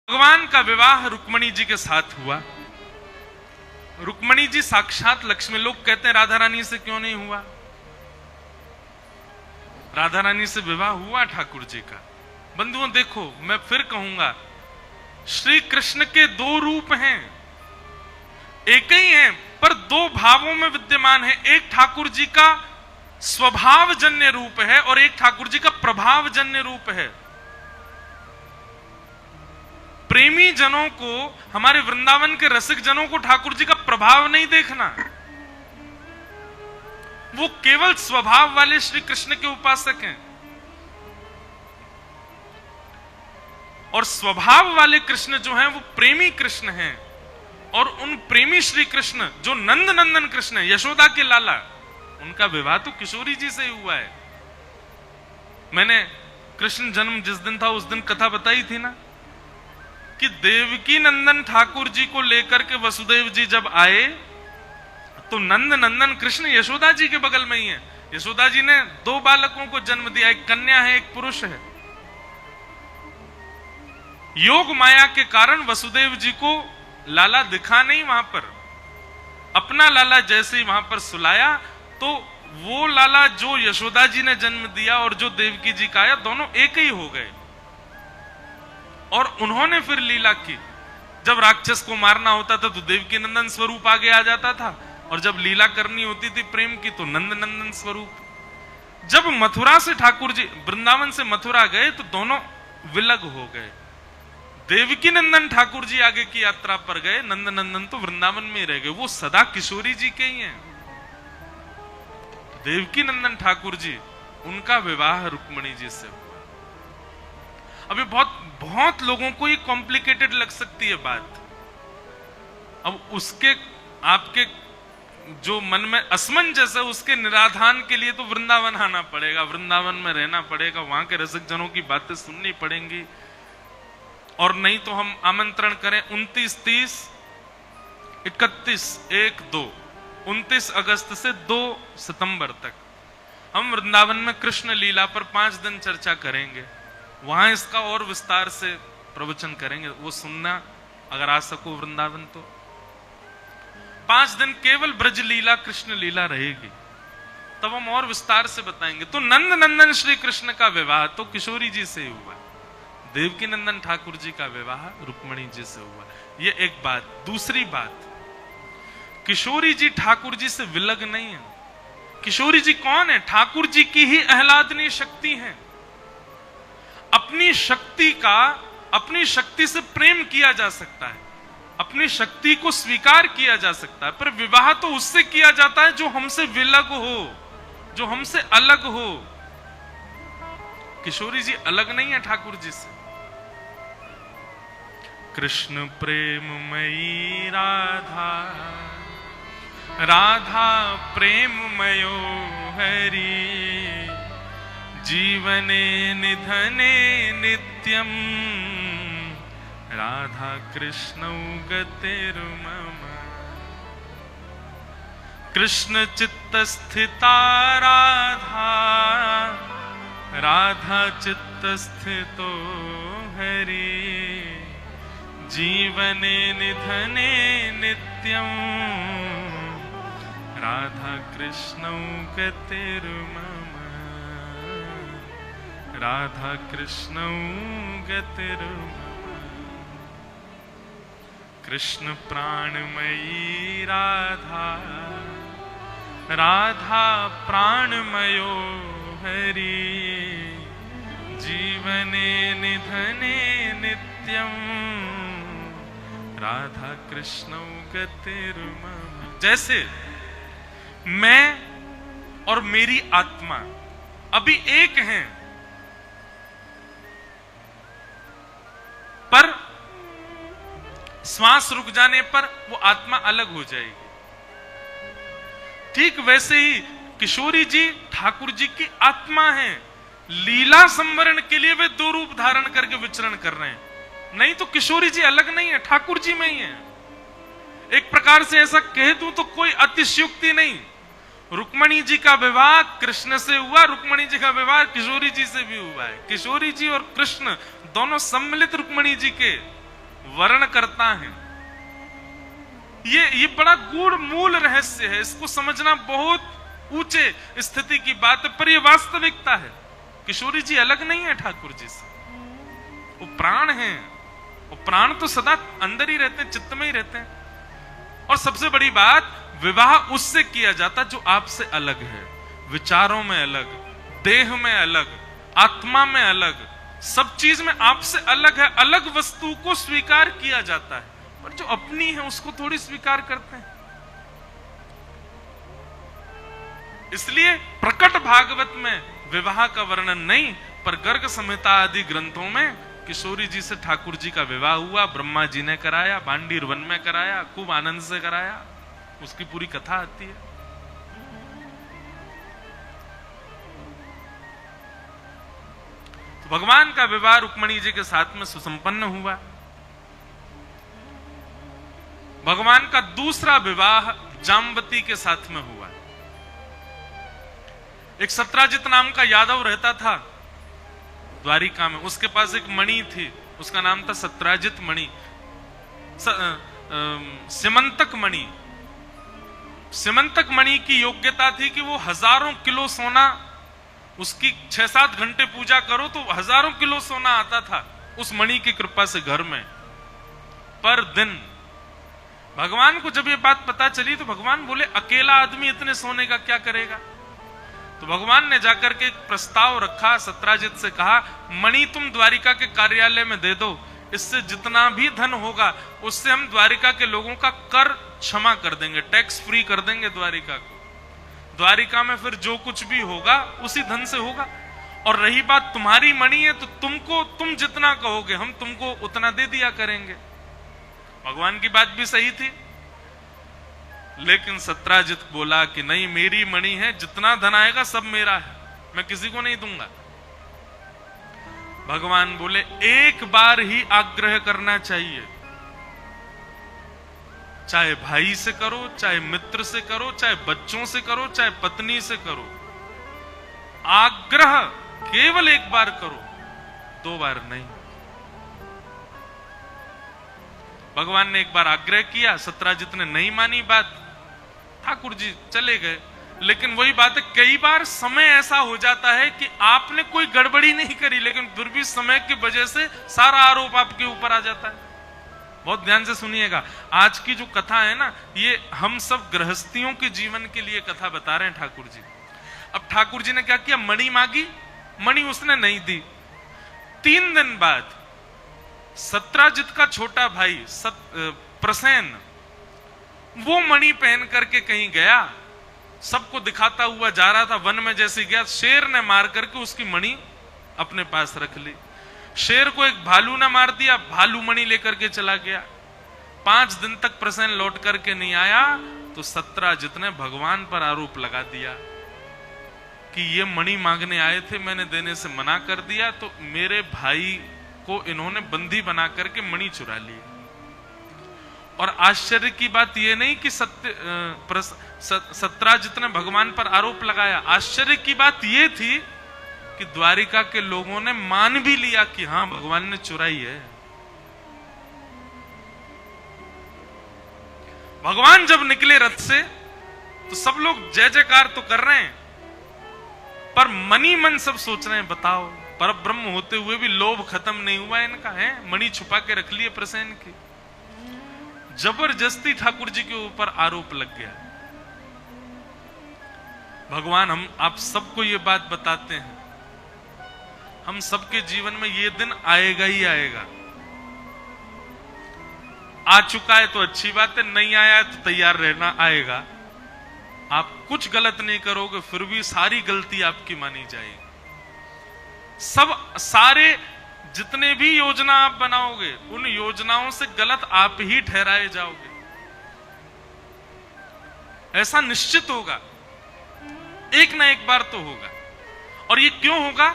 भगवान का विवाह रुक्मणी जी के साथ हुआ। रुक्मणी जी साक्षात लक्ष्मी। लोग कहते हैं राधा रानी से क्यों नहीं हुआ? राधा रानी से विवाह हुआ ठाकुर जी का। बंधुओं देखो, मैं फिर कहूंगा, श्री कृष्ण के दो रूप हैं, एक ही हैं पर दो भावों में विद्यमान है। एक ठाकुर जी का स्वभावजन्य रूप है और एक ठाकुर जी का प्रभावजन्य रूप है। प्रेमी जनों को, हमारे वृंदावन के रसिक जनों को ठाकुर जी का प्रभाव नहीं देखना। वो केवल स्वभाव वाले श्री कृष्ण के उपासक हैं और स्वभाव वाले कृष्ण जो हैं वो प्रेमी कृष्ण हैं। और उन प्रेमी श्री कृष्ण जो नंद नंदन कृष्ण है, यशोदा के लाला, उनका विवाह तो किशोरी जी से ही हुआ है। मैंने कृष्ण जन्म जिस दिन था उस दिन कथा बताई थी ना कि देवकी नंदन ठाकुर जी को लेकर के वसुदेव जी जब आए तो नंद नंदन कृष्ण यशोदा जी के बगल में ही है। यशोदा जी ने दो बालकों को जन्म दिया, एक कन्या है एक पुरुष है। योग माया के कारण वसुदेव जी को लाला दिखा नहीं वहां पर। अपना लाला जैसे ही वहां पर सुलाया तो वो लाला जो यशोदा जी ने जन्म दिया और जो देवकी जी का आया, दोनों एक ही हो गए। और उन्होंने फिर लीला की। जब राक्षस को मारना होता था तो देवकी नंदन स्वरूप आगे आ जाता था और जब लीला करनी होती थी प्रेम की तो नंद नंदन स्वरूप। जब मथुरा से ठाकुर जी वृंदावन से मथुरा गए तो दोनों विलग हो गए। देवकी नंदन ठाकुर जी आगे की यात्रा पर गए, नंद नंदन तो वृंदावन में रह गए। वो सदा किशोरी जी के ही हैं। देवकी नंदन ठाकुर जी, उनका विवाह रुक्मणी जी से हुआ। अभी बहुत लोगों को ये कॉम्प्लिकेटेड लग सकती है बात। अब उसके आपके जो मन में असमंजस है उसके निराधान के लिए तो वृंदावन आना पड़ेगा, वृंदावन में रहना पड़ेगा, वहां के रसिक जनों की बातें सुननी पड़ेंगी। और नहीं तो हम आमंत्रण करें 29, 30, 31, 1, 2, 29 अगस्त से 2 सितंबर तक हम वृंदावन में कृष्ण लीला पर 5 दिन चर्चा करेंगे। वहां इसका और विस्तार से प्रवचन करेंगे। वो सुनना अगर आ सको वृंदावन तो। 5 दिन केवल ब्रज लीला कृष्ण लीला रहेगी, तब हम और विस्तार से बताएंगे। तो नंद नंदन श्री कृष्ण का विवाह तो किशोरी जी से हुआ, देवकी नंदन ठाकुर जी का विवाह रुक्मणी जी से हुआ। ये एक बात। दूसरी बात, किशोरी जी ठाकुर जी से विलग नहीं है। किशोरी जी कौन है? ठाकुर जी की ही आह्लादनीय शक्ति है। अपनी शक्ति से प्रेम किया जा सकता है, अपनी शक्ति को स्वीकार किया जा सकता है, पर विवाह तो उससे किया जाता है जो हमसे विलग हो, जो हमसे अलग हो। किशोरी जी अलग नहीं है ठाकुर जी से। कृष्ण प्रेममयी राधा, राधा प्रेममयो हरि, जीवने निधने नित्यम, राधा कृष्णौ गतिर्मम। कृष्ण चित्तस्थिता राधा, राधा चित्तस्थितो हरि, जीवने निधने नित्यम, राधा कृष्णौ गतिर्मम, राधा कृष्णौ गतिर्मम। कृष्ण प्राणमयी राधा, राधा प्राणमयो हरि, जीवने निधने नित्यम, राधा कृष्णौ गतिर्मम। जैसे मैं और मेरी आत्मा अभी एक हैं, पर श्वास रुक जाने पर वो आत्मा अलग हो जाएगी। ठीक वैसे ही किशोरी जी ठाकुर जी की आत्मा है। लीला संवरण के लिए वे दो रूप धारण करके विचरण कर रहे हैं। नहीं तो किशोरी जी अलग नहीं है, ठाकुर जी में ही है। एक प्रकार से ऐसा कह दूं तो कोई अतिशयोक्ति नहीं। रुक्मणी जी का विवाह कृष्ण से हुआ, रुक्मणी जी का विवाह किशोरी जी से भी हुआ है। किशोरी जी और कृष्ण दोनों सम्मिलित रुक्मणी जी के वर्ण करता है। ये बड़ा गूढ़ मूल रहस्य है, इसको समझना बहुत ऊंचे स्थिति की बात है, पर यह वास्तविकता है। किशोरी जी अलग नहीं है ठाकुर जी से, वो प्राण हैं, वो प्राण तो सदा अंदर ही रहते हैं, चित्त में ही रहते हैं। और सबसे बड़ी बात, विवाह उससे किया जाता जो आपसे अलग है, विचारों में अलग, देह में अलग, आत्मा में अलग, सब चीज में आपसे अलग है। अलग वस्तु को स्वीकार किया जाता है, पर जो अपनी है उसको थोड़ी स्वीकार करते हैं। इसलिए प्रकट भागवत में विवाह का वर्णन नहीं, पर गर्ग संहिता आदि ग्रंथों में किशोरी जी से ठाकुर जी का विवाह हुआ, ब्रह्मा जी ने कराया, बांडीर वन में कराया, खूब आनंद से कराया, उसकी पूरी कथा आती है। तो भगवान का विवाह रुक्मणी जी के साथ में सुसंपन्न हुआ। भगवान का दूसरा विवाह जाम्बती के साथ में हुआ। एक सत्राजित नाम का यादव रहता था द्वारिका में, उसके पास एक मणि थी, उसका नाम था सत्राजित मणि, सिमंतक मणि। सिमंतक मणि की योग्यता थी कि वो हजारों किलो सोना, उसकी 6-7 घंटे पूजा करो तो हजारों किलो सोना आता था उस मणि की कृपा से घर में पर दिन। भगवान को जब ये बात पता चली तो भगवान बोले, अकेला आदमी इतने सोने का क्या करेगा? तो भगवान ने जाकर के एक प्रस्ताव रखा, सत्राजित से कहा, मणि तुम द्वारिका के कार्यालय में दे दो, इससे जितना भी धन होगा उससे हम द्वारिका के लोगों का कर क्षमा कर देंगे, टैक्स फ्री कर देंगे द्वारिका को। द्वारिका में फिर जो कुछ भी होगा उसी धन से होगा। और रही बात तुम्हारी मणि है तो तुम जितना कहोगे हम तुमको उतना दे दिया करेंगे। भगवान की बात भी सही थी, लेकिन सत्राजित बोला कि नहीं, मेरी मणि है, जितना धन आएगा सब मेरा है, मैं किसी को नहीं दूंगा। भगवान बोले, एक बार ही आग्रह करना चाहिए, चाहे भाई से करो, चाहे मित्र से करो, चाहे बच्चों से करो, चाहे पत्नी से करो, आग्रह केवल एक बार करो, 2 बार नहीं। भगवान ने एक बार आग्रह किया, सत्राजित ने नहीं मानी बात, ठाकुर जी चले गए। लेकिन वही बात है, कई बार समय ऐसा हो जाता है कि आपने कोई गड़बड़ी नहीं करी, लेकिन फिर भी समय की वजह से सारा आरोप आपके ऊपर आ जाता है। बहुत ध्यान से सुनिएगा, आज की जो कथा है ना, ये हम सब गृहस्थियों के जीवन के लिए कथा बता रहे हैं ठाकुर जी। अब ठाकुर जी ने क्या किया, मणि मांगी, मणि उसने नहीं दी। 3 दिन बाद सत्राजित का छोटा भाई प्रसेन वो मणि पहन करके कहीं गया, सबको दिखाता हुआ जा रहा था। वन में जैसे गया, शेर ने मार करके उसकी मणि अपने पास रख ली। शेर को एक भालू ने मार दिया, भालू मणि लेकर के चला गया। 5 दिन तक प्रसेन लौट करके नहीं आया तो सत्राजित ने भगवान पर आरोप लगा दिया कि ये मणि मांगने आए थे, मैंने देने से मना कर दिया, तो मेरे भाई को इन्होंने बंदी बना करके मणि चुरा ली। और आश्चर्य की बात यह नहीं कि सत्राजित ने भगवान पर आरोप लगाया, आश्चर्य की बात यह थी कि द्वारिका के लोगों ने मान भी लिया कि हां भगवान ने चुराई है। भगवान जब निकले रथ से तो सब लोग जय जयकार तो कर रहे हैं, पर मनी मन सब सोच रहे हैं, बताओ पर ब्रह्म होते हुए भी लोभ खत्म नहीं हुआ इनका, है मणि छुपा के रख लिए प्रसेन की। जबरदस्ती ठाकुर जी के ऊपर आरोप लग गया। भगवान हम आप सबको ये बात बताते हैं, हम सबके जीवन में ये दिन आएगा ही आएगा। आ चुका है तो अच्छी बात है, नहीं आया है तो तैयार रहना, आएगा। आप कुछ गलत नहीं करोगे फिर भी सारी गलती आपकी मानी जाएगी। सारे जितने भी योजना आप बनाओगे उन योजनाओं से गलत आप ही ठहराए जाओगे, ऐसा निश्चित होगा, एक ना एक बार तो होगा। और ये क्यों होगा?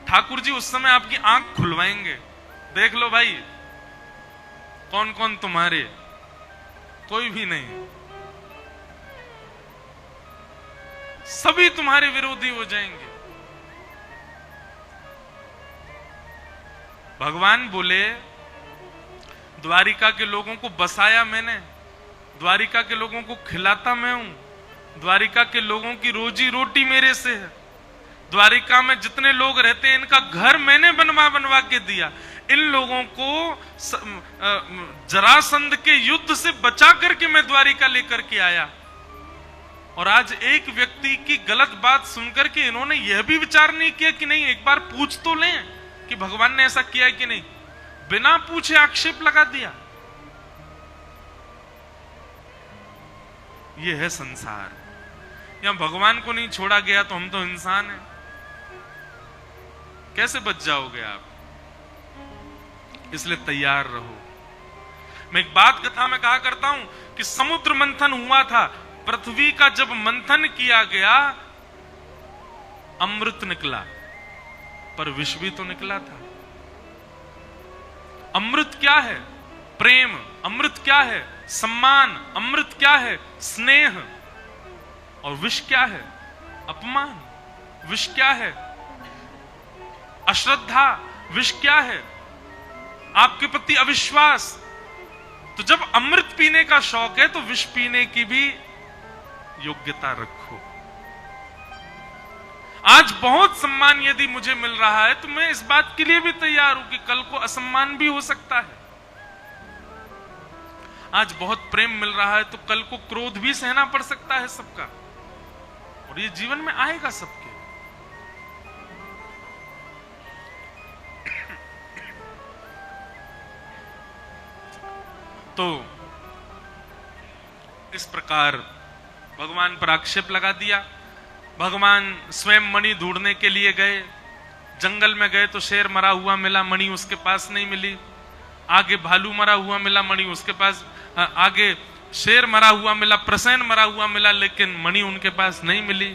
ठाकुर जी उस समय आपकी आंख खुलवाएंगे, देख लो भाई कौन कौन तुम्हारे, कोई भी नहीं, सभी तुम्हारे विरोधी हो जाएंगे। भगवान बोले द्वारिका के लोगों को बसाया मैंने, द्वारिका के लोगों को खिलाता मैं हूं, द्वारिका के लोगों की रोजी रोटी मेरे से है, द्वारिका में जितने लोग रहते हैं इनका घर मैंने बनवा बनवा के दिया, इन लोगों को जरासंध के युद्ध से बचा करके मैं द्वारिका लेकर के आया। और आज एक व्यक्ति की गलत बात सुनकर के इन्होंने यह भी विचार नहीं किया कि नहीं एक बार पूछ तो लें कि भगवान ने ऐसा किया कि नहीं, बिना पूछे आक्षेप लगा दिया। यह है संसार। यहां भगवान को नहीं छोड़ा गया तो हम तो इंसान हैं, कैसे बच जाओगे आप? इसलिए तैयार रहो। मैं एक बात कथा में कहा करता हूं कि समुद्र मंथन हुआ था, पृथ्वी का जब मंथन किया गया अमृत निकला, पर विष भी तो निकला था। अमृत क्या है? प्रेम। अमृत क्या है? सम्मान। अमृत क्या है? स्नेह। और विष क्या है? अपमान। विष क्या है? अश्रद्धा। विष क्या है? आपके प्रति अविश्वास। तो जब अमृत पीने का शौक है तो विष पीने की भी योग्यता रखो। आज बहुत सम्मान यदि मुझे मिल रहा है तो मैं इस बात के लिए भी तैयार हूं कि कल को असम्मान भी हो सकता है। आज बहुत प्रेम मिल रहा है तो कल को क्रोध भी सहना पड़ सकता है सबका, और ये जीवन में आएगा सबके। तो इस प्रकार भगवान पर आक्षेप लगा दिया। भगवान स्वयं मणि ढूंढने के लिए गए, जंगल में गए तो शेर मरा हुआ मिला, मणि उसके पास नहीं मिली। आगे भालू मरा हुआ मिला, मणि उसके पास, आगे शेर मरा हुआ मिला, प्रसेन मरा हुआ मिला, लेकिन मणि उनके पास नहीं मिली।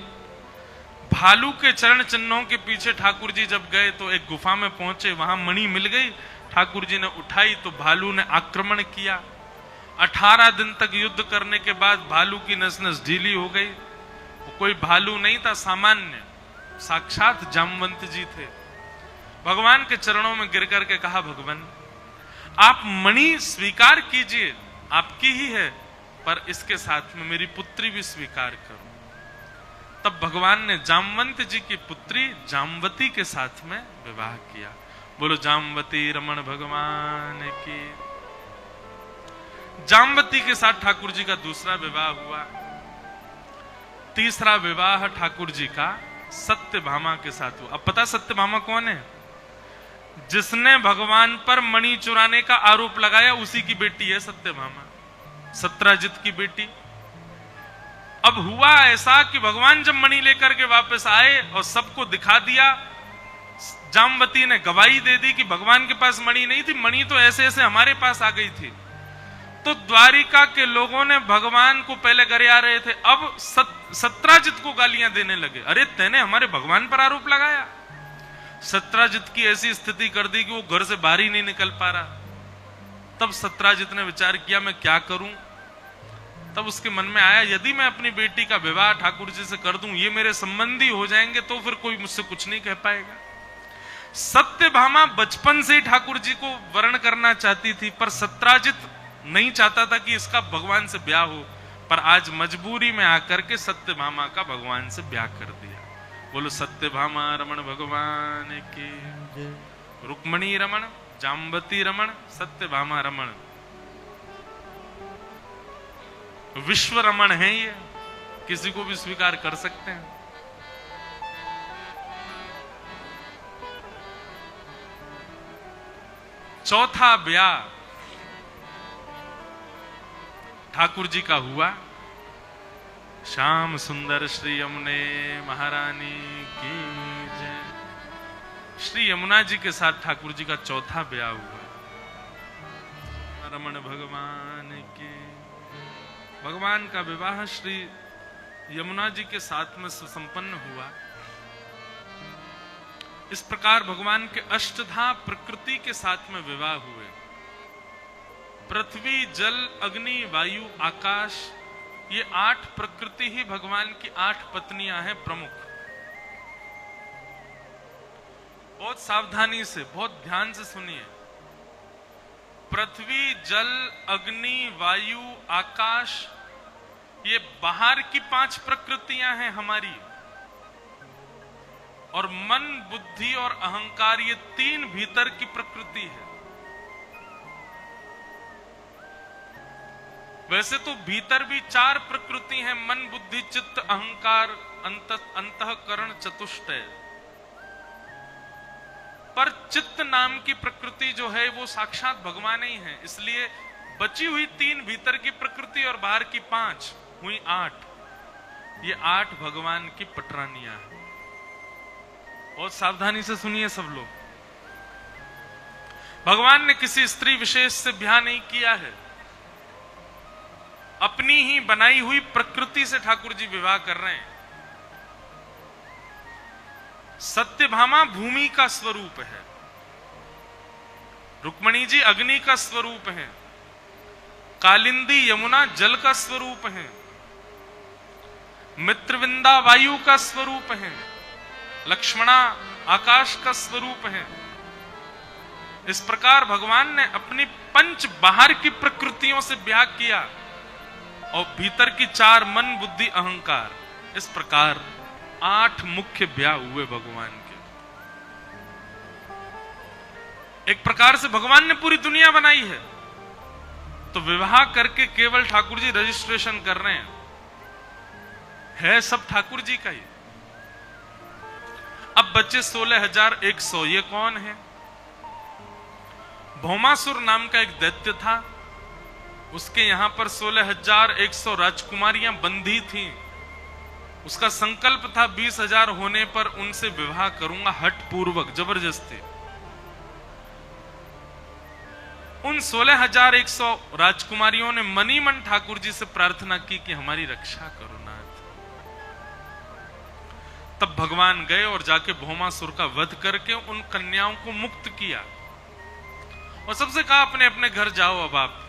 भालू के चरण चिन्हों के पीछे ठाकुर जी जब गए तो एक गुफा में पहुंचे, वहां मणि मिल गई। ठाकुर जी ने उठाई तो भालू ने आक्रमण किया। 18 दिन तक युद्ध करने के बाद भालू की नस नस ढीली हो गई। कोई भालू नहीं था सामान्य, साक्षात जामवंत जी थे। भगवान के चरणों में गिर करके कहा, भगवान आप मणि स्वीकार कीजिए, आपकी ही है, पर इसके साथ में मेरी पुत्री भी स्वीकार करो। तब भगवान ने जामवंत जी की पुत्री जामवती के साथ में विवाह किया। बोलो जामवती रमण भगवान की। जामवती के साथ ठाकुर जी का दूसरा विवाह हुआ। तीसरा विवाह ठाकुर जी का सत्यभामा के साथ हुआ। अब पता सत्यभामा कौन है? जिसने भगवान पर मणि चुराने का आरोप लगाया उसी की बेटी है सत्यभामा, सत्राजित की बेटी। अब हुआ ऐसा कि भगवान जब मणि लेकर के वापस आए और सबको दिखा दिया, जामवती ने गवाही दे दी कि भगवान के पास मणि नहीं थी, मणि तो ऐसे ऐसे हमारे पास आ गई थी। तो द्वारिका के लोगों ने भगवान को पहले गरिया रहे थे, अब सत्राजित को गालियां देने लगे। अरे तेने हमारे भगवान पर आरोप लगाया। सत्राजित की ऐसी स्थिति कर दी कि वो घर से बाहर ही नहीं निकल पा रहा। तब सत्राजित ने विचार किया मैं क्या करूं। तब उसके मन में आया, यदि मैं अपनी बेटी का विवाह ठाकुर जी से कर दूं, ये मेरे संबंधी हो जाएंगे तो फिर कोई मुझसे कुछ नहीं कह पाएगा। सत्यभामा बचपन से ही ठाकुर जी को वर्ण करना चाहती थी, पर सत्राजित नहीं चाहता था कि इसका भगवान से ब्याह हो। पर आज मजबूरी में आकर के सत्यभामा का भगवान से ब्याह कर दिया। बोलो सत्यभामा रमण भगवान की। रुक्मणी रमण, जाम्बती रमण, सत्यभामा रमण, विश्व रमण है ये, किसी को भी स्वीकार कर सकते हैं। चौथा ब्याह ठाकुर जी का हुआ। श्याम सुंदर श्री यमुने महारानी की जय। श्री यमुना जी के साथ ठाकुर जी का चौथा ब्याह हुआ। रमण भगवान के। भगवान का विवाह श्री यमुना जी के साथ में सुसंपन्न हुआ। इस प्रकार भगवान के अष्टधा प्रकृति के साथ में विवाह हुए। पृथ्वी, जल, अग्नि, वायु, आकाश, ये 8 प्रकृति ही भगवान की 8 पत्नियां हैं प्रमुख। बहुत सावधानी से, बहुत ध्यान से सुनिए। पृथ्वी, जल, अग्नि, वायु, आकाश, ये बाहर की 5 प्रकृतियां हैं हमारी, और मन, बुद्धि और अहंकार ये 3 भीतर की प्रकृति है। वैसे तो भीतर भी 4 प्रकृति हैं, मन, बुद्धि, चित्त, अहंकार, अंतःकरण, चतुष्टय। पर चित्त नाम की प्रकृति जो है वो साक्षात भगवान ही है, इसलिए बची हुई 3 भीतर की प्रकृति और बाहर की 5 हुई 8। ये 8 भगवान की पटरानियां हैं। बहुत सावधानी से सुनिए सब लोग। भगवान ने किसी स्त्री विशेष से ब्याह नहीं किया है, अपनी ही बनाई हुई प्रकृति से ठाकुर जी विवाह कर रहे हैं। सत्यभामा भूमि का स्वरूप है, रुक्मणी जी अग्नि का स्वरूप है, कालिंदी यमुना जल का स्वरूप है, मित्रविंदा वायु का स्वरूप है, लक्ष्मणा आकाश का स्वरूप है। इस प्रकार भगवान ने अपनी 5 बाहर की प्रकृतियों से ब्याह किया और भीतर की 4 मन, बुद्धि, अहंकार। इस प्रकार 8 मुख्य ब्याह हुए भगवान के। एक प्रकार से भगवान ने पूरी दुनिया बनाई है, तो विवाह करके केवल ठाकुर जी रजिस्ट्रेशन कर रहे हैं, है सब ठाकुर जी का ही। अब बचे 16,100। ये कौन है? भौमासुर नाम का एक दैत्य था, उसके यहां पर 16,100 राजकुमारियां बंधी थीं। उसका संकल्प था 20,000 होने पर उनसे विवाह करूंगा, हठ पूर्वक, जबरदस्ती। उन 16,100 राजकुमारियों ने मनी मन ठाकुर जी से प्रार्थना की कि हमारी रक्षा करो नाथ। तब भगवान गए और जाके भौमासुर का वध करके उन कन्याओं को मुक्त किया और सबसे कहा अपने अपने घर जाओ अब आप।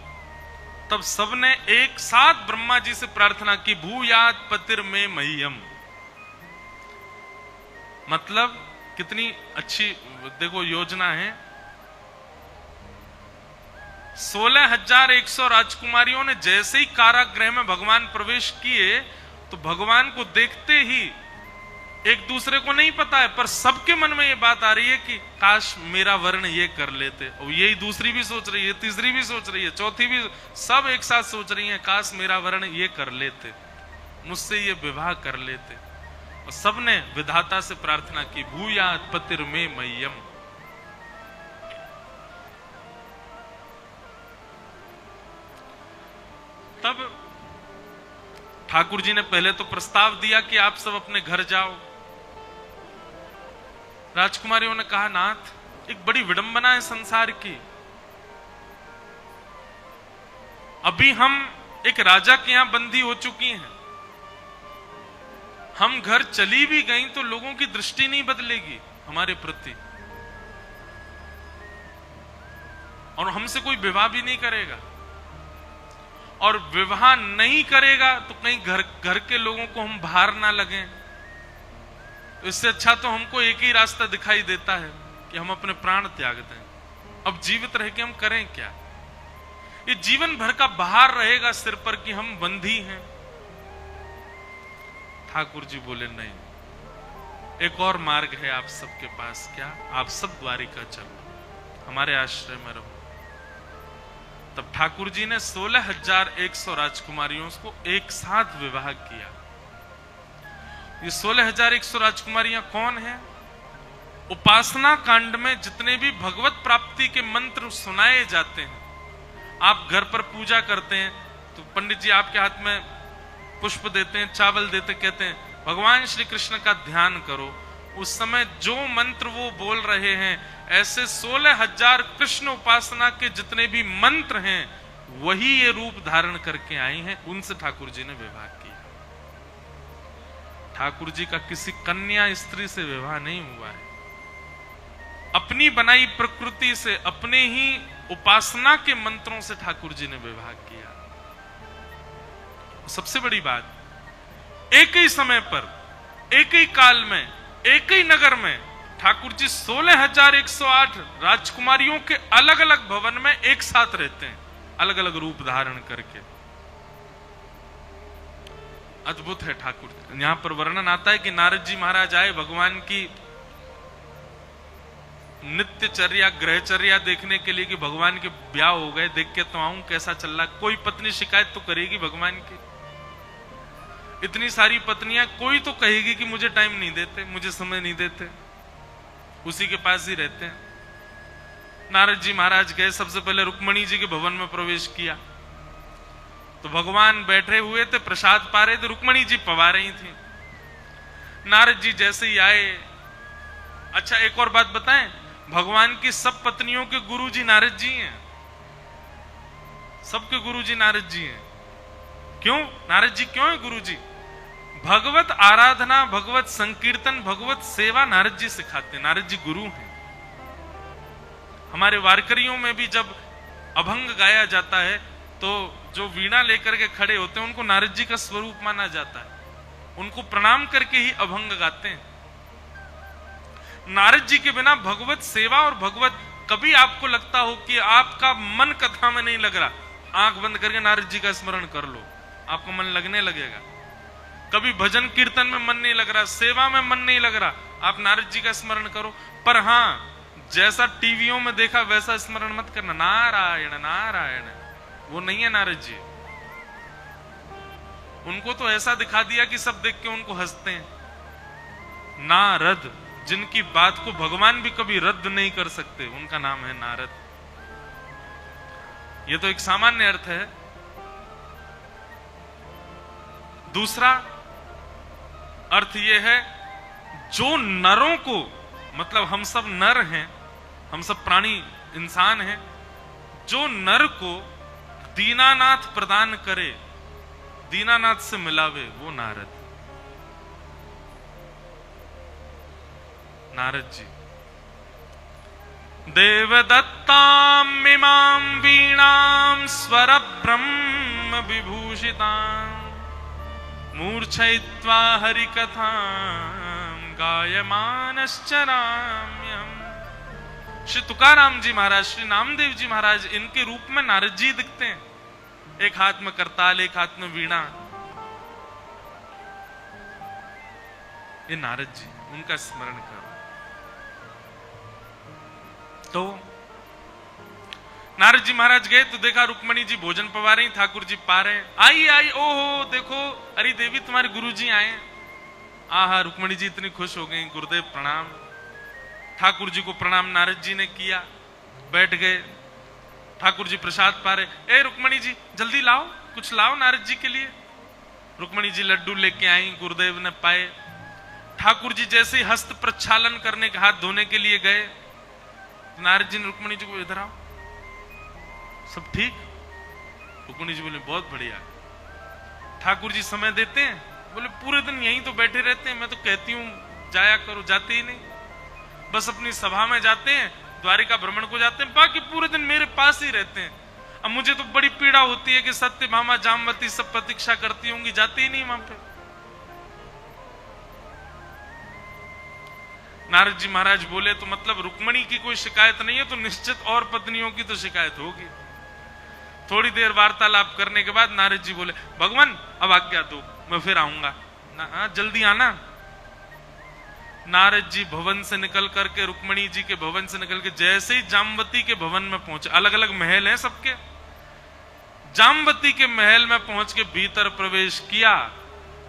तब सबने एक साथ ब्रह्मा जी से प्रार्थना की, भूयात पतिर में मह्यम। मतलब कितनी अच्छी देखो योजना है। 16,100 राजकुमारियों ने जैसे ही कारागृह में भगवान प्रवेश किए तो भगवान को देखते ही, एक दूसरे को नहीं पता है पर सबके मन में ये बात आ रही है कि काश मेरा वर्ण ये कर लेते। और यही दूसरी भी सोच रही है, तीसरी भी सोच रही है, चौथी भी, सब एक साथ सोच रही है काश मेरा वर्ण ये कर लेते, मुझसे ये विवाह कर लेते। और सबने विधाता से प्रार्थना की, भूयात पतिर में मह्यम। तब ठाकुर जी ने पहले तो प्रस्ताव दिया कि आप सब अपने घर जाओ। राजकुमारियों ने कहा, नाथ एक बड़ी विडंबना है संसार की। अभी हम एक राजा के यहां बंदी हो चुकी हैं, हम घर चली भी गई तो लोगों की दृष्टि नहीं बदलेगी हमारे प्रति, और हमसे कोई विवाह भी नहीं करेगा। और विवाह नहीं करेगा तो कहीं घर के लोगों को हम भार ना लगे। इससे अच्छा तो हमको एक ही रास्ता दिखाई देता है कि हम अपने प्राण त्याग दें। अब जीवित रह के हम करें क्या? ये जीवन भर का भार रहेगा सिर पर कि हम बंधी हैं। ठाकुर जी बोले, नहीं, एक और मार्ग है आप सबके पास। क्या? आप सब द्वारिका चलो, हमारे आश्रय में रहो। तब ठाकुर जी ने 16,100 राजकुमारियों को एक साथ विवाह किया। ये 16,100 राजकुमारियां कौन है? उपासना कांड में जितने भी भगवत प्राप्ति के मंत्र सुनाए जाते हैं, आप घर पर पूजा करते हैं तो पंडित जी आपके हाथ में पुष्प देते हैं, चावल देते, कहते हैं भगवान श्री कृष्ण का ध्यान करो। उस समय जो मंत्र वो बोल रहे हैं, ऐसे 16,000 कृष्ण उपासना के जितने भी मंत्र हैं वही ये रूप धारण करके आई हैं। उनसे ठाकुर जी ने विवाह किया। ठाकुर जी का किसी कन्या स्त्री से विवाह नहीं हुआ है, अपनी बनाई प्रकृति से, अपने ही उपासना के मंत्रों से ठाकुर जी ने विवाह किया। सबसे बड़ी बात, एक ही समय पर, एक ही काल में, एक ही नगर में ठाकुर जी 16,108 राजकुमारियों के अलग अलग भवन में एक साथ रहते हैं, अलग अलग रूप धारण करके। अद्भुत है ठाकुर। यहां पर वर्णन आता है कि नारद जी महाराज आए भगवान की नित्यचर्या ग्रहचर्या देखने के लिए कि भगवान के ब्याह हो गए, देख के तो आऊं कैसा चल रहा। कोई पत्नी शिकायत तो करेगी भगवान की, इतनी सारी पत्नियां, कोई तो कहेगी कि मुझे टाइम नहीं देते, मुझे समय नहीं देते, उसी के पास ही रहते हैं। नारद जी महाराज गए, सबसे पहले रुक्मणी जी के भवन में प्रवेश किया तो भगवान बैठे हुए थे, प्रसाद पा रहे थे, रुक्मणी जी पवा रही थी। नारद जी जैसे ही आए, अच्छा एक और बात बताएं, भगवान की सब पत्नियों के गुरु जी नारद जी हैं, सबके गुरु जी नारद जी हैं। क्यों नारद जी क्यों है गुरु जी? भगवत आराधना, भगवत संकीर्तन, भगवत सेवा नारद जी सिखाते, नारद जी गुरु हैं। हमारे वारकरियों में भी जब अभंग गाया जाता है तो जो वीणा लेकर के खड़े होते हैं उनको नारद जी का स्वरूप माना जाता है, उनको प्रणाम करके ही अभंग गाते हैं। नारद जी के बिना भगवत सेवा और भगवत, कभी आपको लगता हो कि आपका मन कथा में नहीं लग रहा, आंख बंद करके नारद जी का स्मरण कर लो, आपका मन लगने लगेगा। कभी भजन कीर्तन में मन नहीं लग रहा, सेवा में मन नहीं लग रहा, आप नारद जी का स्मरण करो। पर हां, जैसा टीवियों में देखा वैसा स्मरण मत करना, नारायण नारायण, वो नहीं है नारद जी। उनको तो ऐसा दिखा दिया कि सब देख के उनको हंसते हैं। नारद, जिनकी बात को भगवान भी कभी रद्द नहीं कर सकते, उनका नाम है नारद। यह तो एक सामान्य अर्थ है। दूसरा अर्थ यह है, जो नरों को, मतलब हम सब नर हैं, हम सब प्राणी इंसान हैं, जो नर को दीनानाथ प्रदान करे, दीनानाथ से मिलावे, वो नारद, नारद जी। देवदत्ताम् इमां वीणां स्वर ब्रह्म विभूषितां मूर्छयित्वा हरिकथां गायमानश्चराम्यहम्। श्री तुकाराम जी महाराज, श्री नामदेव जी महाराज, इनके रूप में नारद जी दिखते हैं। एक हाथ में करताल, एक हाथ में वीणा, ये नारद जी, उनका स्मरण करो। तो नारद जी महाराज गए तो देखा रुक्मणी जी भोजन पवा रही, ठाकुर जी पा रहे। आई आई, ओहो देखो, अरे देवी तुम्हारे गुरु जी आए। आहा, रुक्मणी जी इतनी खुश हो गई, गुरुदेव प्रणाम। ठाकुर जी को प्रणाम नारद जी ने किया, बैठ गए। ठाकुर जी प्रसाद पा रहे, ए रुक्मणी जी जल्दी लाओ, कुछ लाओ नारद जी के लिए। रुक्मणी जी लड्डू लेके आई, गुरुदेव ने पाए। ठाकुर जी जैसे ही हस्त प्रक्षालन करने के, हाथ धोने के लिए गए, नारद जी ने रुक्मणी जी को, इधर आओ, सब ठीक? रुक्मणी जी बोले बहुत बढ़िया। ठाकुर जी समय देते हैं? बोले पूरे दिन यहीं तो बैठे रहते हैं, मैं तो कहती हूं जाया करो, जाते ही नहीं, बस अपनी सभा में जाते हैं, द्वारिका भ्रमण को जाते हैं, बाकी पूरे दिन मेरे पास ही रहते हैं। अब मुझे तो बड़ी पीड़ा होती है कि सत्यभामा जामवती सब प्रतीक्षा करती होंगी, जाते ही नहीं वहां पे। नारद जी महाराज बोले तो मतलब रुक्मणी की कोई शिकायत नहीं है, तो निश्चित और पत्नियों की तो शिकायत होगी। थोड़ी देर वार्तालाप करने के बाद नारद जी बोले, भगवान अब आज्ञा दो, मैं फिर आऊंगा, जल्दी आना। नारद जी भवन से निकल करके, रुक्मणी जी के भवन से निकल के जैसे ही जामवती के भवन में पहुंचे, अलग अलग महल हैं सबके, जामवती के महल में पहुंच के भीतर प्रवेश किया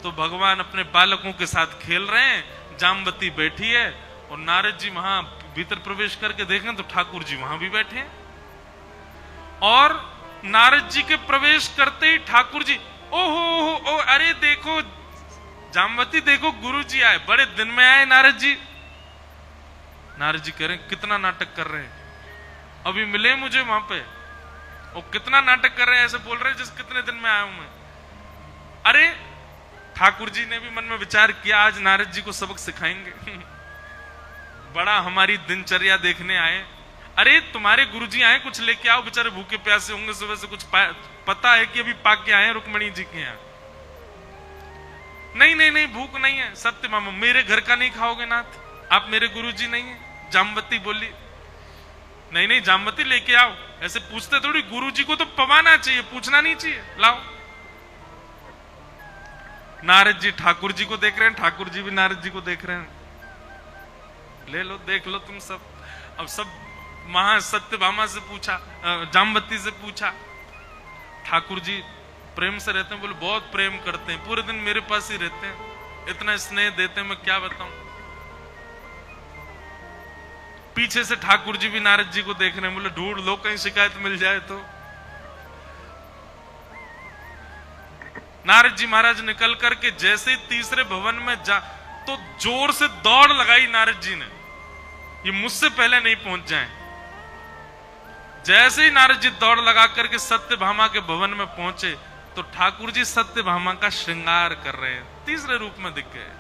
तो भगवान अपने बालकों के साथ खेल रहे हैं, जामवती बैठी है और नारद जी वहां भीतर प्रवेश करके देखें तो ठाकुर जी वहां भी बैठे हैं। और नारद जी के प्रवेश करते ही ठाकुर जी, ओहो, अरे देखो जामवती, देखो गुरु जी आए, बड़े दिन में आए नारद जी। नारद जी कह रहे हैं कितना नाटक कर रहे हैं, अभी मिले मुझे वहां पे, और कितना नाटक कर रहे हैं, ऐसे बोल रहे हैं जिस कितने दिन में आया हूं मैं। अरे ठाकुर जी ने भी मन में विचार किया, आज नारद जी को सबक सिखाएंगे, बड़ा हमारी दिनचर्या देखने आए। अरे तुम्हारे गुरु जी आए, कुछ लेके आओ, बेचारे भूखे प्यासे होंगे, सुबह से कुछ पता है कि अभी पाक के आए रुक्मणी जी के यहाँ। नहीं, भूख नहीं है। सत्य मामा, मेरे घर का नहीं खाओगे नाथ? आप मेरे गुरुजी नहीं है? जामवती बोली, नहीं नहीं जामवती लेके आओ। ऐसे पूछते थोड़ी, गुरुजी को तो पवाना चाहिए, पूछना नहीं चाहिए। लाओ। नारद जी ठाकुर जी को देख रहे हैं, ठाकुर जी भी नारद जी को देख रहे हैं। ले लो, देख लो तुम सब। अब सब महा सत्यभामा से पूछा, जामवती से पूछा। ठाकुर जी प्रेम से रहते हैं? बोले बहुत प्रेम करते हैं, पूरे दिन मेरे पास ही रहते हैं, इतना स्नेह देते हैं, मैं क्या बताऊं। पीछे से ठाकुर जी भी नारद जी को देख रहे हैं, बोले ढूंढ लो कहीं शिकायत मिल जाए तो। नारद जी महाराज निकल करके जैसे ही तीसरे भवन में जा, तो जोर से दौड़ लगाई नारद जी ने, ये मुझसे पहले नहीं पहुंच जाएं। जैसे ही नारद जी दौड़ लगा करके सत्यभामा के भवन में पहुंचे, तो ठाकुर जी सत्यभामा का श्रृंगार कर रहे हैं, तीसरे रूप में दिख गए।